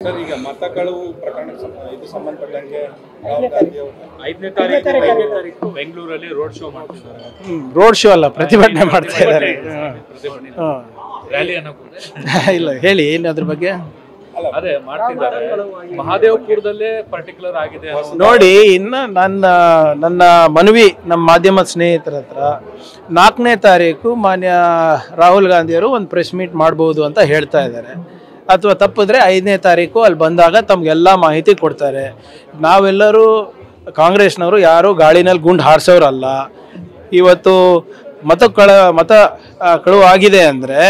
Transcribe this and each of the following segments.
Sir, ಈಗ ಮತ ಕಳವು ಪ್ರಕರಣಕ್ಕೆ ಇದು ಸಂಬಂಧಪಟ್ಟಂಗೆ ರಾಹುಲ್ ಗಾಂಧಿ ಅವರು 5ನೇ ತಾರೀಕು ಬೆಂಗಳೂರಲ್ಲಿ ರೋಡ್ ಶೋ ಮಾಡ್ತಿದ್ದಾರೆ. ರೋಡ್ ಶೋ ಅಲ್ಲ, ಪ್ರತಿಭಟನೆ ಮಾಡ್ತಾ ಇದ್ದಾರೆ. ಇಲ್ಲ ಹೇಳಿ, ಏನು ಅದ್ರ ಬಗ್ಗೆ? ಅದೇ ಮಾಡ್ತಿದ್ದಾರೆ. ಮಹಾದೇವಪುರದಲ್ಲೇ ಪರ್ಟಿಕ್ಯುಲರ್ ಆಗಿದೆ ನೋಡಿ. ಇನ್ನು ನನ್ನ ಮನವಿ ನಮ್ಮ ಮಾಧ್ಯಮದ ಸ್ನೇಹಿತರ ಹತ್ರ 4ನೇ ತಾರೀಕು ಮಾನ್ಯ ರಾಹುಲ್ ಗಾಂಧಿಯವರು ಒಂದು ಪ್ರೆಸ್ ಮೀಟ್ ಮಾಡ್ಬೋದು ಅಂತ ಹೇಳ್ತಾ ಇದ್ದಾರೆ. ಅಥವಾ ತಪ್ಪಿದ್ರೆ 5ನೇ ತಾರೀಕು ಅಲ್ಲಿ ಬಂದಾಗ ತಮಗೆಲ್ಲ ಮಾಹಿತಿ ಕೊಡ್ತಾರೆ. ನಾವೆಲ್ಲರೂ ಕಾಂಗ್ರೆಸ್ನವರು ಯಾರು ಗಾಳಿನಲ್ಲಿ ಗುಂಡು ಹಾರಿಸೋರಲ್ಲ. ಇವತ್ತು ಮತ ಕಳುವು ಆಗಿದೆ ಅಂದರೆ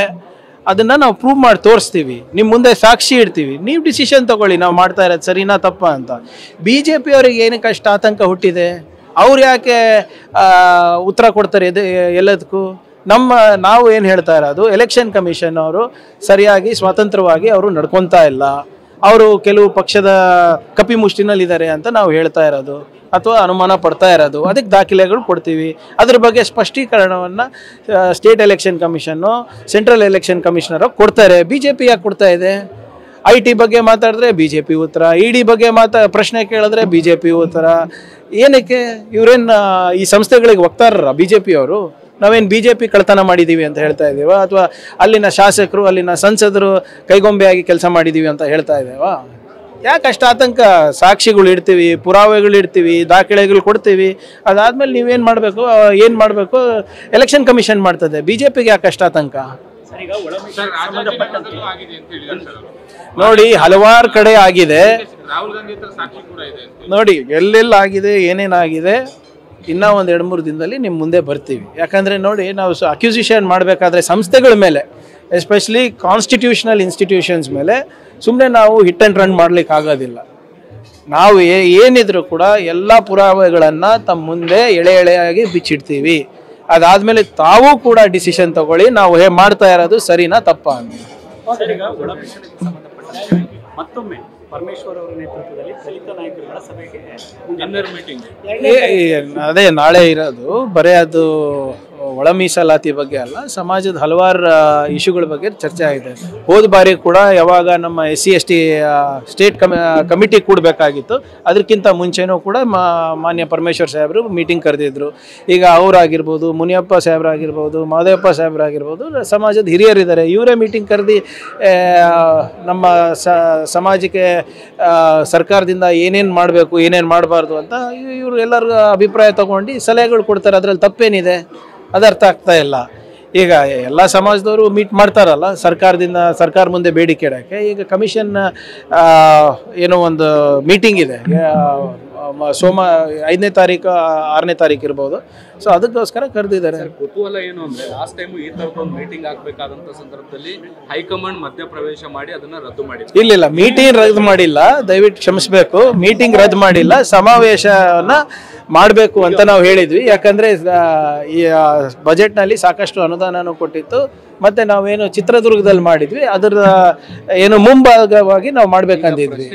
ಅದನ್ನು ನಾವು ಪ್ರೂವ್ ಮಾಡಿ ತೋರಿಸ್ತೀವಿ, ನಿಮ್ಮ ಮುಂದೆ ಸಾಕ್ಷಿ ಇಡ್ತೀವಿ, ನೀವು ಡಿಸಿಷನ್ ತಗೊಳ್ಳಿ ನಾವು ಮಾಡ್ತಾ ಇರೋದು ಸರಿನಾ ತಪ್ಪ ಅಂತ. BJP ಅವರಿಗೆ ಏನಕ್ಕೆ ಅಷ್ಟು ಆತಂಕ ಹುಟ್ಟಿದೆ? ಅವ್ರು ಯಾಕೆ ಉತ್ತರ ಕೊಡ್ತಾರೆ ಎಲ್ಲದಕ್ಕೂ? ನಾವು ಏನು ಹೇಳ್ತಾ ಇರೋದು, ಎಲೆಕ್ಷನ್ ಕಮಿಷನ್ ಅವರು ಸರಿಯಾಗಿ ಸ್ವತಂತ್ರವಾಗಿ ಅವರು ನಡ್ಕೊತಾ ಇಲ್ಲ, ಅವರು ಕೆಲವು ಪಕ್ಷದ ಕಪಿಮುಷ್ಟಿನಲ್ಲಿದ್ದಾರೆ ಅಂತ ನಾವು ಹೇಳ್ತಾ ಇರೋದು ಅಥವಾ ಅನುಮಾನ ಪಡ್ತಾ ಇರೋದು. ಅದಕ್ಕೆ ದಾಖಲೆಗಳು ಕೊಡ್ತೀವಿ. ಅದ್ರ ಬಗ್ಗೆ ಸ್ಪಷ್ಟೀಕರಣವನ್ನು ಸ್ಟೇಟ್ ಎಲೆಕ್ಷನ್ ಕಮಿಷನ್ನು, ಸೆಂಟ್ರಲ್ ಎಲೆಕ್ಷನ್ ಕಮಿಷನರು ಕೊಡ್ತಾರೆ. BJP ಯಾಕೆ ಕೊಡ್ತಾ ಇದೆ? IT ಬಗ್ಗೆ ಮಾತಾಡಿದ್ರೆ BJP ಉತ್ತರ, ED ಬಗ್ಗೆ ಪ್ರಶ್ನೆ ಕೇಳಿದ್ರೆ BJP ಉತ್ತರ. ಏನಕ್ಕೆ? ಇವರೇನು ಈ ಸಂಸ್ಥೆಗಳಿಗೆ ವಕ್ತಾರರ BJP ಅವರು? ನಾವೇನು BJP ಕಳ್ತನ ಮಾಡಿದ್ದೀವಿ ಅಂತ ಹೇಳ್ತಾ ಇದ್ದೀವ? ಅಥವಾ ಅಲ್ಲಿನ ಶಾಸಕರು, ಅಲ್ಲಿನ ಸಂಸದರು ಕೈಗೊಂಬೆಯಾಗಿ ಕೆಲಸ ಮಾಡಿದ್ದೀವಿ ಅಂತ ಹೇಳ್ತಾ ಇದ್ದೇವಾ? ಯಾಕೆ ಅಷ್ಟು ಆತಂಕ? ಸಾಕ್ಷಿಗಳು ಇಡ್ತೀವಿ, ಪುರಾವೆಗಳು ಇಡ್ತೀವಿ, ದಾಖಲೆಗಳು ಕೊಡ್ತೀವಿ. ಅದಾದ್ಮೇಲೆ ನೀವೇನು ಮಾಡಬೇಕು? ಎಲೆಕ್ಷನ್ ಕಮಿಷನ್ ಮಾಡ್ತದೆ. BJPಗೆ ಯಾಕೆ ಅಷ್ಟು ಆತಂಕ? ನೋಡಿ, ಹಲವಾರು ಕಡೆ ಆಗಿದೆ. ನೋಡಿ, ಎಲ್ಲೆಲ್ಲ ಆಗಿದೆ, ಏನೇನಾಗಿದೆ, ಇನ್ನೂ ಒಂದು 2-3 ದಿನದಲ್ಲಿ ನಿಮ್ಮ ಮುಂದೆ ಬರ್ತೀವಿ. ಯಾಕಂದರೆ ನೋಡಿ, ನಾವು ಅಕ್ಯೂಸಿಷನ್ ಮಾಡಬೇಕಾದ್ರೆ ಸಂಸ್ಥೆಗಳ ಮೇಲೆ, ಎಸ್ಪೆಷಲಿ ಕಾನ್ಸ್ಟಿಟ್ಯೂಷನಲ್ ಇನ್ಸ್ಟಿಟ್ಯೂಷನ್ಸ್ ಮೇಲೆ ಸುಮ್ಮನೆ ನಾವು ಹಿಟ್ ಆ್ಯಂಡ್ ರನ್ ಮಾಡ್ಲಿಕ್ಕೆ ಆಗೋದಿಲ್ಲ. ನಾವು ಏನಿದ್ರು ಕೂಡ ಎಲ್ಲ ಪುರಾವೆಗಳನ್ನು ತಮ್ಮ ಮುಂದೆ ಎಳೆಯಾಗಿ ಬಿಚ್ಚಿಡ್ತೀವಿ. ಅದಾದಮೇಲೆ ತಾವು ಕೂಡ ಡಿಸಿಷನ್ ತಗೊಳ್ಳಿ, ನಾವು ಮಾಡ್ತಾ ಇರೋದು ಸರಿನಾ ತಪ್ಪ ಅಂತ. ಮತ್ತೊಮ್ಮೆ ಪರಮೇಶ್ವರ್ ಅವರ ನೇತೃತ್ವದಲ್ಲಿ ದಲಿತ ನಾಯಕರುಗಳ ಸಭೆಗೆ ಅದೇ ನಾಳೆ ಇರೋದು. ಬರೀ ಅದು ಒಳ ಮೀಸಲಾತಿ ಬಗ್ಗೆ ಅಲ್ಲ, ಸಮಾಜದ ಹಲವಾರು ಇಶ್ಯೂಗಳ ಬಗ್ಗೆ ಚರ್ಚೆ ಆಗಿದೆ. ಹೋದ ಬಾರಿ ಕೂಡ ಯಾವಾಗ ನಮ್ಮ SC/ST ಸ್ಟೇಟ್ ಕಮಿಟಿ ಕೂಡಬೇಕಾಗಿತ್ತು, ಅದಕ್ಕಿಂತ ಮುಂಚೆನೂ ಕೂಡ ಮಾನ್ಯ ಪರಮೇಶ್ವರ್ ಸಾಹೇಬರು ಮೀಟಿಂಗ್ ಕರೆದಿದ್ರು. ಈಗ ಅವರಾಗಿರ್ಬೋದು, ಮುನಿಯಪ್ಪ ಸಾಹೇಬ್ರಾಗಿರ್ಬೋದು, ಮಾದೇವಪ್ಪ ಸಾಹೇಬ್ರಾಗಿರ್ಬೋದು, ಸಮಾಜದ ಹಿರಿಯರಿದ್ದಾರೆ, ಇವರೇ ಮೀಟಿಂಗ್ ಕರೆದು ನಮ್ಮ ಸಮಾಜಕ್ಕೆ ಸರ್ಕಾರದಿಂದ ಏನೇನು ಮಾಡಬೇಕು, ಏನೇನು ಮಾಡಬಾರ್ದು ಅಂತ ಇವರು ಎಲ್ಲರ ಅಭಿಪ್ರಾಯ ತಗೊಂಡು ಸಲಹೆಗಳು ಕೊಡ್ತಾರೆ. ಅದರಲ್ಲಿ ತಪ್ಪೇನಿದೆ? ಅದು ಅರ್ಥ ಆಗ್ತಾ ಇಲ್ಲ. ಈಗ ಎಲ್ಲ ಸಮಾಜದವರು ಮೀಟ್ ಮಾಡ್ತಾರಲ್ಲ ಸರ್ಕಾರದಿಂದ, ಸರ್ಕಾರ ಮುಂದೆ ಬೇಡಿಕೆ ಇಡೋಕ್ಕೆ. ಈಗ ಕಮಿಷನ್ ಏನೋ ಒಂದು ಮೀಟಿಂಗ್ ಇದೆ, 5ನೇ ತಾರೀಕು 6ನೇ ತಾರೀಕು ಇರ್ಬೋದು. ಸೊ ಅದಕ್ಕೋಸ್ಕರ ಕರೆದಿದ್ದಾರೆ. ಕುತೂಹಲ ಏನು ಅಂದರೆ, ಲಾಸ್ಟ್ ಟೈಮ್ ಈ ಥರದೊಂದು ಮೀಟಿಂಗ್ ಆಗಬೇಕಾದಂಥ ಸಂದರ್ಭದಲ್ಲಿ ಹೈಕಮಾಂಡ್ ಮಧ್ಯಪ್ರವೇಶ ಮಾಡಿ ಅದನ್ನು ರದ್ದು ಮಾಡಿದ್ರು. ಇಲ್ಲ, ಮೀಟಿಂಗ್ ರದ್ದು ಮಾಡಿಲ್ಲ, ದಯವಿಟ್ಟು ಕ್ಷಮಿಸಬೇಕು. ಮೀಟಿಂಗ್ ರದ್ದು ಮಾಡಿಲ್ಲ, ಸಮಾವೇಶವನ್ನು ಮಾಡಬೇಕು ಅಂತ ನಾವು ಹೇಳಿದ್ವಿ. ಯಾಕಂದರೆ ಈ ಬಜೆಟ್ನಲ್ಲಿ ಸಾಕಷ್ಟು ಅನುದಾನನೂ ಕೊಟ್ಟಿತ್ತು. ಮತ್ತು ನಾವೇನು ಚಿತ್ರದುರ್ಗದಲ್ಲಿ ಮಾಡಿದ್ವಿ, ಅದರ ಏನು ಮುಂಭಾಗವಾಗಿ ನಾವು ಮಾಡಬೇಕಂದಿದ್ವಿ.